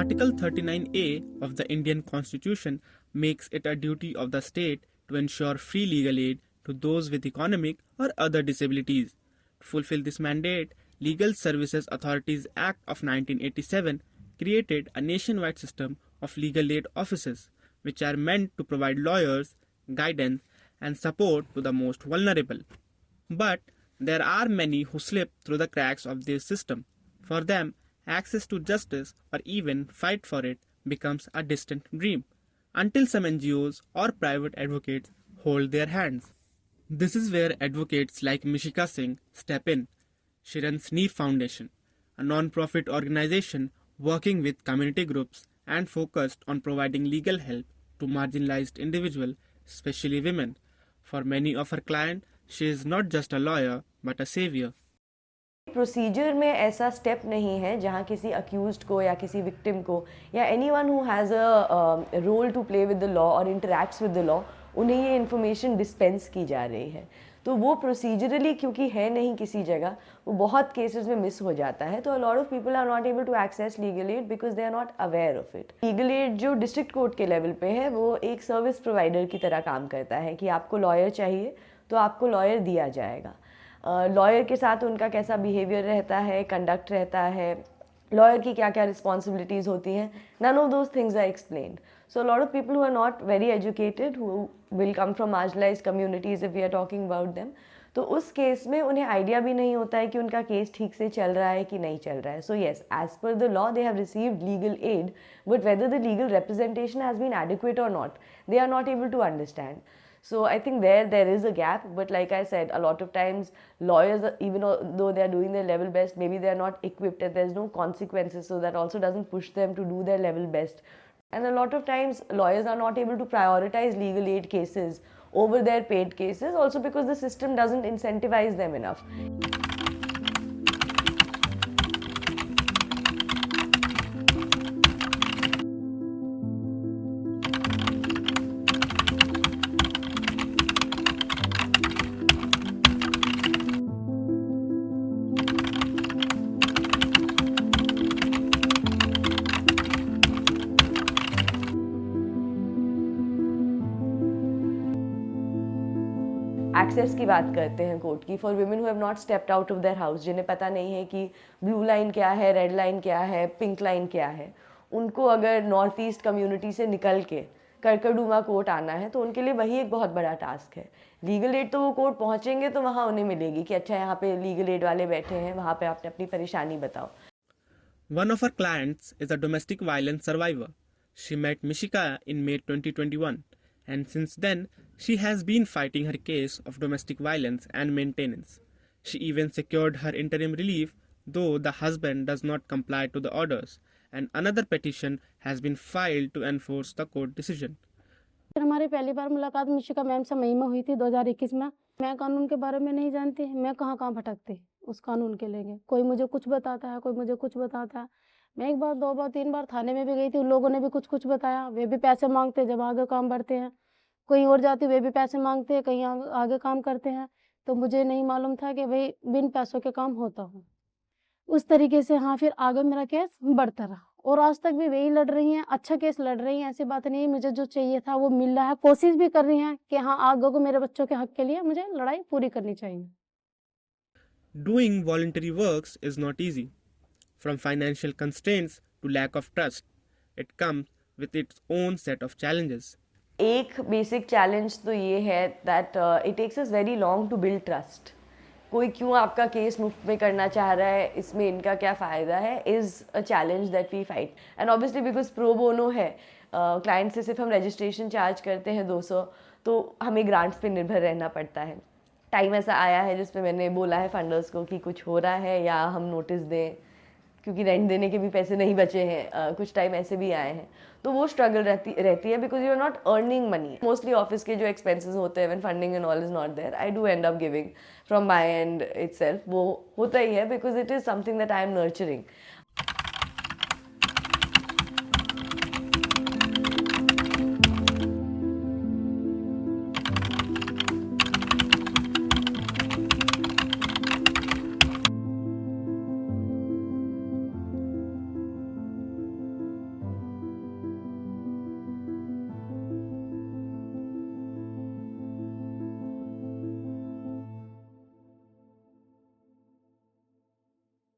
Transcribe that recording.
Article 39A of the Indian Constitution makes it a duty of the state to ensure free legal aid to those with economic or other disabilities. To fulfill this mandate, Legal Services Authorities Act of 1987 created a nationwide system of legal aid offices, which are meant to provide lawyers, guidance, and support to the most vulnerable. But there are many who slip through the cracks of this system. For them, access to justice or even fight for it becomes a distant dream, until some NGOs or private advocates hold their hands. This is where advocates like Mishika Singh step in. She runs Sneef Foundation, a non-profit organization working with community groups and focused on providing legal help to marginalized individuals, especially women. For many of her clients, she is not just a lawyer but a savior. Procedure में ऐसा step नहीं है जहाँ किसी accused को या किसी victim को या anyone who has a role to play with the law और इंटरैक्ट्स विद द लॉ उन्हें ये इन्फॉर्मेशन डिस्पेंस की जा रही है. तो वो प्रोसीजरली क्योंकि है नहीं किसी जगह, वो बहुत केसेस में मिस हो जाता है. तो a lot of people are not able to access legal aid because they are not aware of it. Legal aid जो डिस्ट्रिक्ट कोर्ट के लेवल पे है वो एक सर्विस प्रोवाइडर की तरह काम करता है कि आपको लॉयर चाहिए तो आपको लॉयर दिया जाएगा. लॉयर के साथ उनका कैसा बिहेवियर रहता है, कंडक्ट रहता है, लॉयर की क्या क्या रिस्पॉन्सिबिलिटीज़ होती हैं, none of those things are explained. So lot of people who are not very educated, who will come from marginalise communities if we are talking about them, तो उस केस में उन्हें आइडिया भी नहीं होता है कि उनका केस ठीक से चल रहा है कि नहीं चल रहा है. So yes, as per the law they have received legal aid, but whether the legal representation has been adequate और not, they are not able to understand. So I think there is a gap, but like I said, a lot of times lawyers, even though they are doing their level best, maybe they are not equipped and there's no consequences, so that also doesn't push them to do their level best. And a lot of times lawyers are not able to prioritize legal aid cases over their paid cases, also because the system doesn't incentivize them enough. Access की बात करते हैं court की, for women who have not stepped out of their house, जिन्हें पता नहीं है कि ब्लू लाइन क्या है, रेड लाइन क्या है, पिंक लाइन क्या है, उनको अगर नॉर्थ ईस्ट कम्युनिटी से निकल के करकरडूमा कोर्ट आना है तो उनके लिए वही एक बहुत बड़ा टास्क है. लीगल एड तो वो कोर्ट पहुंचेंगे तो वहाँ उन्हें मिलेगी कि अच्छा यहाँ पे लीगल एड वाले बैठे हैं, वहाँ पे आपने अपनी परेशानी बताओ. One of her clients is a domestic violence survivor. She met Mishika in May 2021, and since then, she has been fighting her case of domestic violence and maintenance. She even secured her interim relief, though the husband does not comply to the orders, and another petition has been filed to enforce the court decision. हमारी पहली बार मुलाकात Mishika ma'am से मई में हुई थी 2021 में. मैं कानून के बारे में नहीं जानती, मैं कहाँ कहाँ भटकती उस कानून के लेके. कोई मुझे कुछ बताता है, कोई मुझे कुछ बताता है. मैं एक बार, दो बार, तीन बार थाने में भी गई थी, उन लोगों ने भी कुछ कुछ बताया. वे भी पैसे मांगते जब आगे काम बढ़ते हैं. कहीं और जाती वे भी पैसे मांगते हैं, कहीं आगे काम करते हैं. तो मुझे नहीं मालूम था कि भाई बिन पैसों के काम होता हो. उस तरीके से हाँ, फिर आगे मेरा केस बढ़ता रहा और आज तक भी वही लड़ रही हैं. अच्छा केस लड़ रही हैं, ऐसी बात नहीं है. मुझे जो चाहिए था वो मिल रहा है. कोशिश भी कर रही हैं कि हाँ, आगे को मेरे बच्चों के हक के लिए मुझे लड़ाई पूरी करनी चाहिए. Doing voluntary works is not easy. From financial constraints to lack of trust, it comes with its own set of challenges. एक बेसिक चैलेंज तो ये है that it takes us very long to build trust. कोई क्यों आपका case मुफ्त में करना चाह रहा है, इसमें इनका क्या फ़ायदा है, is a challenge that we fight. And obviously because pro bono है, क्लाइंट से सिर्फ हम रजिस्ट्रेशन चार्ज करते हैं 200, तो हमें ग्रांट्स पे निर्भर रहना पड़ता है. टाइम ऐसा आया है जिसमें मैंने बोला है फंडर्स को कि कुछ हो रहा है या हम नोटिस दें, क्योंकि रेंट देने के भी पैसे नहीं बचे हैं. कुछ टाइम ऐसे भी आए हैं, तो वो स्ट्रगल रहती है because you are not earning money. Mostly office के जो एक्सपेंसेस होते हैं when funding and all is not there, I do end up giving from my end itself. वो होता ही है because it is something that I am nurturing.